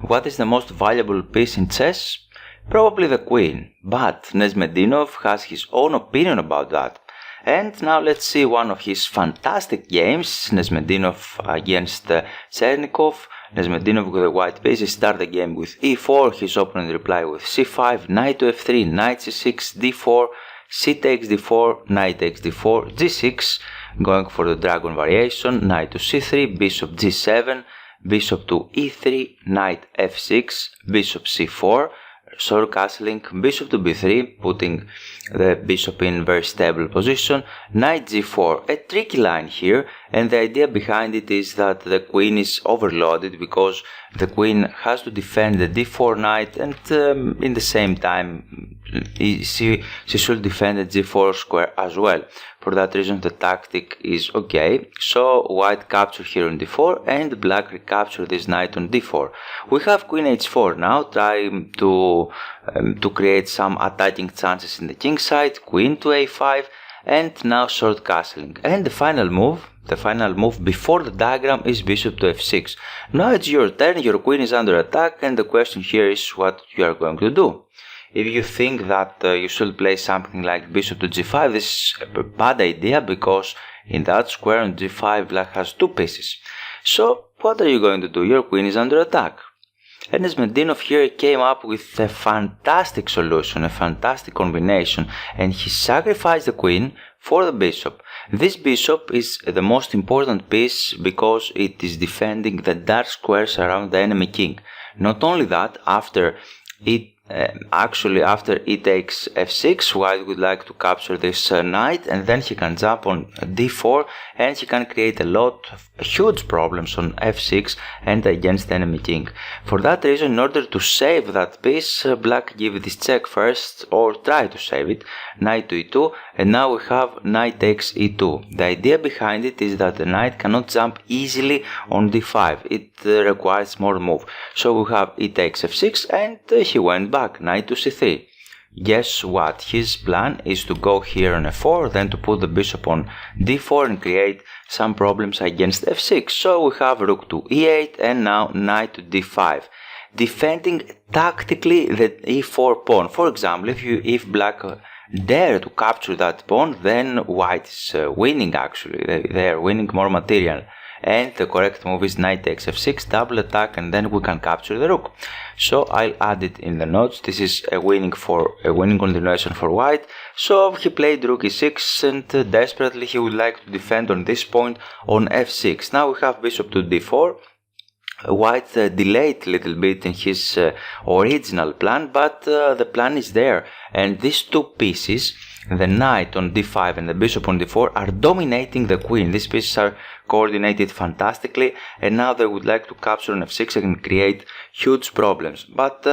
What is the most valuable piece in chess? Probably the queen, but Nezhmetdinov has his own opinion about that. And now let's see one of his fantastic games, Nezhmetdinov against Chernikov. Nezhmetdinov with the white pieces start the game with e4, his opponent reply with c5, knight to f3, knight c6, d4, c takes d4, knight takes d4, g6, going for the dragon variation, knight to c3, bishop g7, bishop to e3, knight f6, bishop c4, sword castling, bishop to b3, putting the bishop in very stable position, knight g4, a tricky line here, and the idea behind it is that the queen is overloaded because the queen has to defend the d4 knight, and in the same time she should defend the g4 square as well. For that reason the tactic is okay, so white capture here on d4 and black recapture this knight on d4. We have queen h4 now, trying to create some attacking chances in the king side, queen to a5, and now short castling. And the final move before the diagram is bishop to f6. Now it's your turn, your queen is under attack, and the question here is what you are going to do. If you think that you should play something like bishop to g5, this is a bad idea because in that square on g5 black has two pieces. So what are you going to do? Your queen is under attack. And Nezhmetdinov here came up with a fantastic solution, a fantastic combination, and he sacrificed the queen for the bishop. This bishop is the most important piece because it is defending the dark squares around the enemy king. Not only that, after e takes f6, white would like to capture this knight, and then he can jump on d4 and he can create huge problems on f6 and against the enemy king. For that reason, in order to save that piece, black give this check first, or try to save it, knight to e2, and now we have knight takes e2. The idea behind it is that the knight cannot jump easily on d5, it requires more move. So we have e takes f6 and he went back, knight to c3. Guess what? His plan is to go here on f4, then to put the bishop on d4 and create some problems against f6. So we have rook to e8 and now knight to d5, defending tactically the e4 pawn. For example, if black dare to capture that pawn, then white is winning actually. They are winning more material. And the correct move is knight takes f6, double attack, and then we can capture the rook. So I'll add it in the notes. This is a winning continuation for white. So he played rook e6, and desperately he would like to defend on this point on f6. Now we have bishop to d4. White delayed a little bit in his original plan, but the plan is there, and these two pieces, the knight on d5 and the bishop on d4, are dominating the queen. These pieces are coordinated fantastically, and now they would like to capture on f6 and create huge problems. But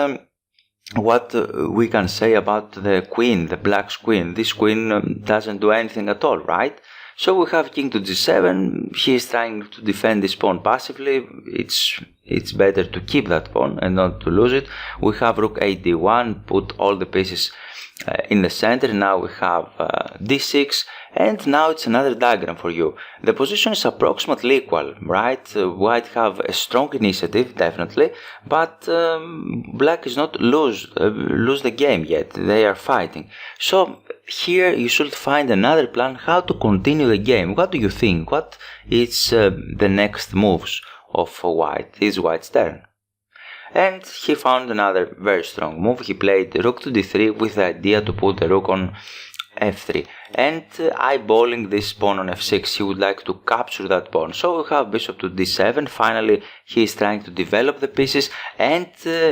what we can say about the queen, the black's queen? This queen doesn't do anything at all, right? So we have king to g7, he is trying to defend this pawn passively, it's better to keep that pawn and not to lose it. We have rook d1, put all the pieces in the center. Now we have d6, and now it's another diagram for you. The position is approximately equal, right? White have a strong initiative, definitely, but black is not lose the game yet. They are fighting. So here you should find another plan how to continue the game. What do you think? What is the next moves of white? It's white's turn. And he found another very strong move. He played rook to d3 with the idea to put the rook on f3, and eyeballing this pawn on f6, he would like to capture that pawn. So we have bishop to d7. Finally he is trying to develop the pieces, and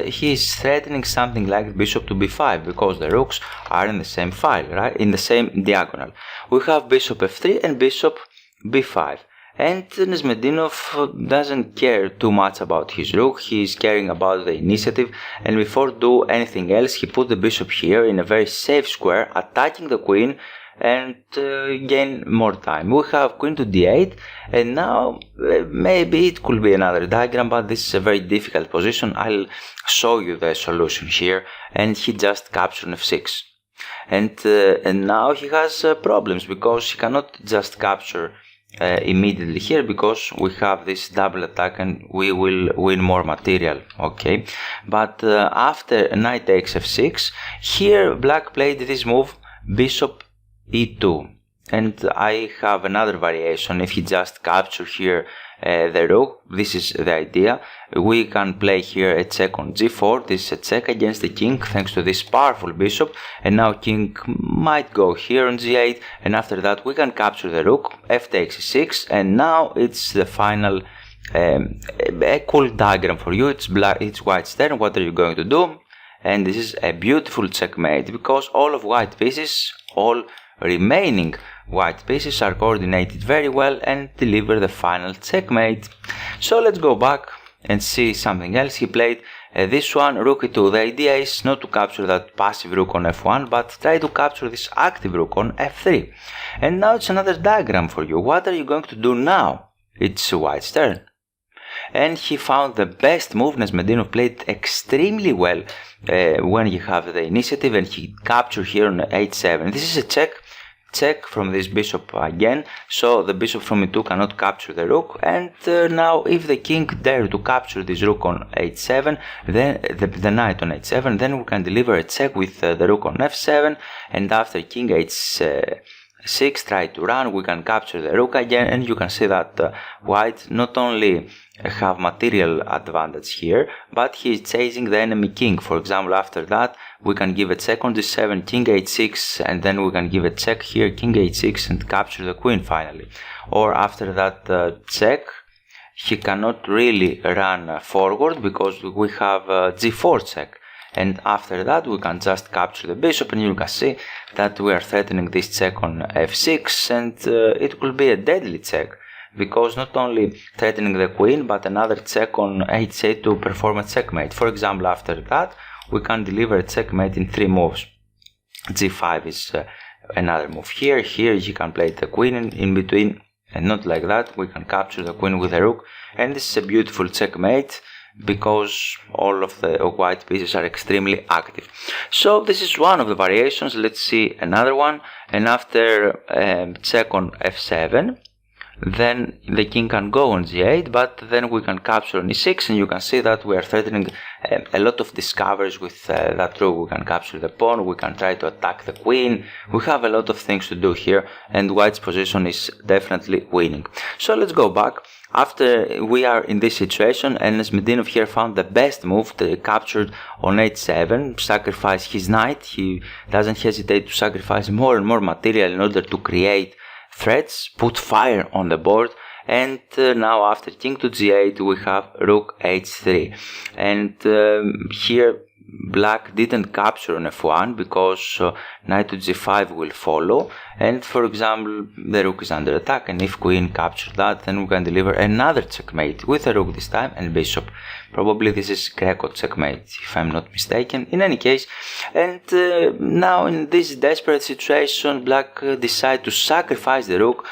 he is threatening something like bishop to b5 because the rooks are in the same file, right, in the same diagonal. We have bishop f3 and bishop b5. And Nezhmetdinov doesn't care too much about his rook, he is caring about the initiative, and before do anything else he put the bishop here in a very safe square, attacking the queen and gain more time. We have queen to d8, and now maybe it could be another diagram, but this is a very difficult position. I'll show you the solution here, and he just captured f6. And now he has problems because he cannot just capture immediately here, because we have this double attack and we will win more material. Okay, but after knight takes f6, here black played this move bishop e2, and I have another variation. If he just capture here the rook, this is the idea. We can play here a check on g4. This is a check against the king thanks to this powerful bishop, and now king might go here on g8, and after that we can capture the rook, f takes e6, and now it's the final a cool diagram for you. It's white's turn. What are you going to do? And this is a beautiful checkmate, because all of white pieces, all remaining white pieces are coordinated very well and deliver the final checkmate. So let's go back and see something else. He played this one, rook e2. The idea is not to capture that passive rook on f1, but try to capture this active rook on f3. And now it's another diagram for you. What are you going to do now? It's white's turn. And he found the best move. Nezhmetdinov played extremely well when you have the initiative, and he captured here on h7. This is a check from this bishop again, so the bishop from e2 cannot capture the rook, and now if the king dare to capture this rook on h7, then the knight on h7, then we can deliver a check with the rook on f7, and after king h6 try to run, we can capture the rook again, and you can see that white not only have material advantage here, but he is chasing the enemy king. For example, after that we can give a check on d7, king h6, and then we can give a check here, king h6, and capture the queen finally. Or after that check, he cannot really run forward because we have g4 check, and after that we can just capture the bishop, and you can see that we are threatening this check on f6, and it will be a deadly check, because not only threatening the queen, but another check on h8 to perform a checkmate. For example, after that we can deliver a checkmate in 3 moves. g5 is another move here. Here you can play the queen in between, and not like that. We can capture the queen with the rook, and this is a beautiful checkmate, because all of the white pieces are extremely active. So this is one of the variations. Let's see another one. And after check on f7, then the king can go on g8, but then we can capture on e6, and you can see that we are threatening a lot of discoveries with that rook. We can capture the pawn, we can try to attack the queen. We have a lot of things to do here, and white's position is definitely winning. So let's go back. After we are in this situation, and Nezhmetdinov here found the best move, captured on h7, sacrifice his knight. He doesn't hesitate to sacrifice more and more material in order to create threats, put fire on the board. And now after king to g8 we have rook h3, and here black didn't capture on f1 because knight to g5 will follow, and for example the rook is under attack, and if queen capture that, then we can deliver another checkmate with a rook this time and bishop. Probably this is Greco checkmate if I'm not mistaken. In any case, and now in this desperate situation black decide to sacrifice the rook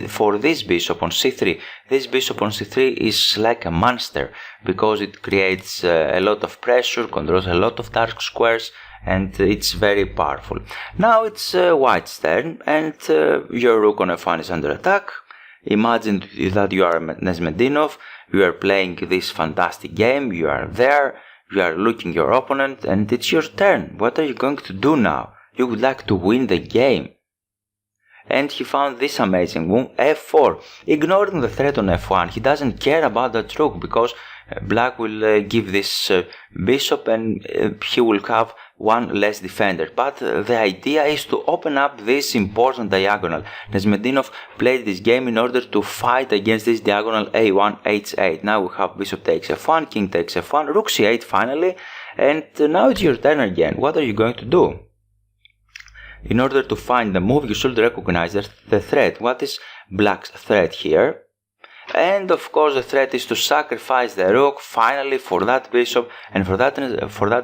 for this bishop on c3. This bishop on c3 is like a monster, because it creates a lot of pressure, controls a lot of dark squares, and it's very powerful. Now it's white's turn, and your rook on f1 is under attack. Imagine that you are Nezhmetdinov, you are playing this fantastic game, you are there, you are looking your opponent, and it's your turn. What are you going to do now? You would like to win the game. And he found this amazing move, f4, ignoring the threat on f1. He doesn't care about that rook, because black will give this bishop, and he will have one less defender. But the idea is to open up this important diagonal. Nezhmetdinov played this game in order to fight against this diagonal a1, h8. Now we have bishop takes f1, king takes f1, rook c8 finally, and now it's your turn again. What are you going to do? In order to find the move, you should recognize the threat. What is black's threat here? And of course the threat is to sacrifice the rook finally for that bishop, and for that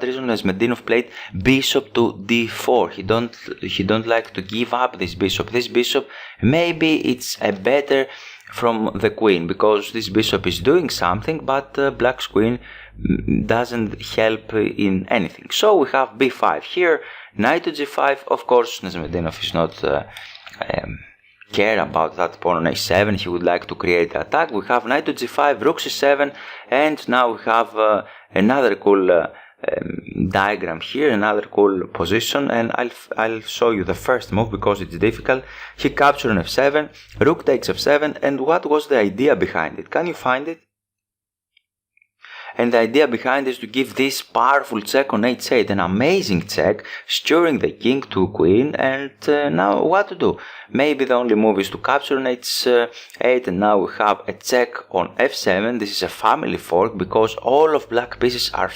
reason Nezhmetdinov played bishop to d4. He don't like to give up this bishop. This bishop, maybe it's a better from the queen, because this bishop is doing something, but black's queen doesn't help in anything. So we have b5 here, knight to g5. Of course Nezhmetdinov is not care about that pawn on a7. He would like to create the attack. We have knight to g5, rook c7, and now we have another cool diagram here, another cool position, and I'll show you the first move because it's difficult. He captured on f7, rook takes f7, and what was the idea behind it? Can you find it? And the idea behind is to give this powerful check on h8, an amazing check, steering the king to queen, and now what to do? Maybe the only move is to capture on h8, and now we have a check on f7. This is a family fork because all of black pieces are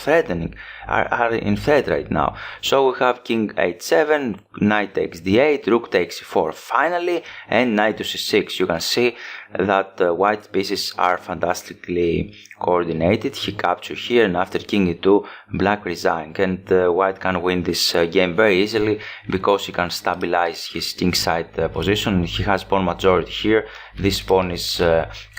are in threat right now. So we have king h7, knight takes d8, rook takes c4 finally, and knight to c6. You can see that white pieces are fantastically coordinated. He captured here, and after king e2, black resign, and white can win this game very easily because he can stabilize his kingside position. He has pawn majority here. This pawn is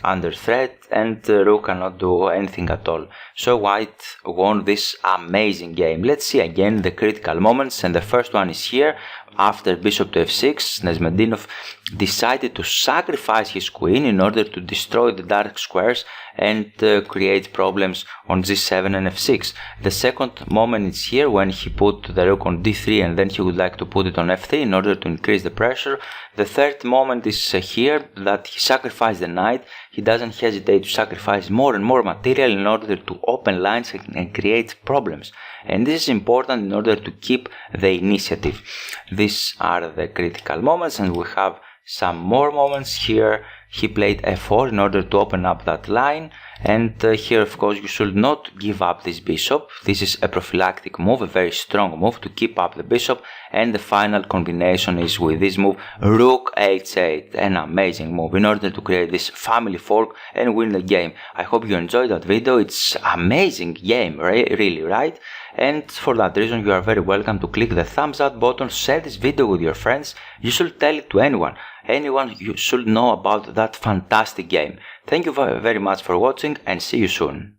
under threat, and rook cannot do anything at all. So white won this amazing game. Let's see again the critical moments, and the first one is here. After bishop to f6, Nezhmetdinov decided to sacrifice his queen in order to destroy the dark squares and create problems on g7 and f6. The second moment is here when he put the rook on d3, and then he would like to put it on f3 in order to increase the pressure. The third moment is here that he sacrificed the knight. He doesn't hesitate to sacrifice more and more material in order to open lines and create problems. And this is important in order to keep the initiative. These are the critical moments, and we have some more moments here. He played f4 in order to open up that line, and here of course you should not give up this bishop. This is a prophylactic move, a very strong move to keep up the bishop, and the final combination is with this move, rook h8, an amazing move in order to create this family fork and win the game. I hope you enjoyed that video. It's amazing game, really, right? And for that reason you are very welcome to click the thumbs up button, share this video with your friends. You should tell it to anyone you should know about that fantastic game. Thank you very much for watching, and see you soon.